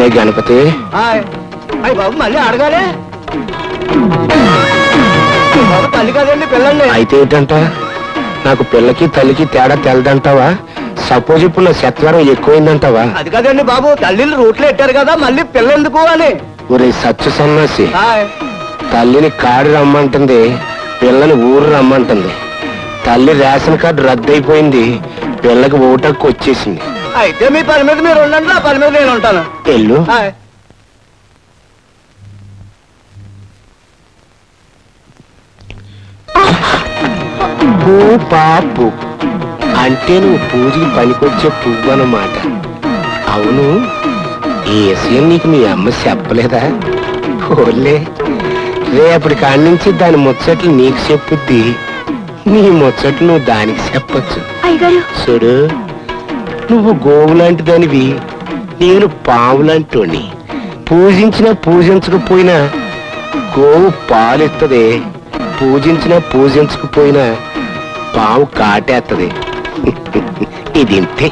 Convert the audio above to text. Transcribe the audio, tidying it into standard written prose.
రే గణపతి. బాబు మళ్ళీ అడగాలి. తల్లి కాదండి పిల్లండి. అయితే ఏంటంట, నాకు పిల్లకి తల్లికి తేడా తెలదంటావా? సపోజ్ ఇప్పుడు నా శత్వరం ఎక్కువైందంటావా? అది కాదండి బాబు, తల్లిని రూట్లో ఎట్టారు కదా, మళ్ళీ పిల్ల ఎందుకు అని. ఒరే సత్య సన్నాసి, తల్లిని కాడు రమ్మంటుంది, పిల్లని ఊరు రమ్మంటుంది. తల్లి రేషన్ కార్డు రద్దయిపోయింది, పిల్లకి ఓటక్కు వచ్చేసింది. అయితే మీ పని మీద మీరు ఉండండి, నా పని మీద నేను ఉంటాను. వెళ్ళు. పాపు అంటే నువ్వు పూజకి పనికొచ్చే పువ్వు అన్నమాట. అవును, ఈ విషయం నీకు మీ అమ్మ చెప్పలేదా? ఓలే, రేపటి కాడి నుంచి దాని ముచ్చట్లు నీకు చెప్పుద్ది, నీ ముచ్చట్లు నువ్వు దానికి చెప్పచ్చు. చూడు, నువ్వు గోవు లాంటి దానివి, నేను పావు లాంటి. పూజించినా పూజించకపోయినా గోవు పాలెత్తదే, పూజించినా పూజించకపోయినా పావు కాటేత్తది. ఇది ఇంతే.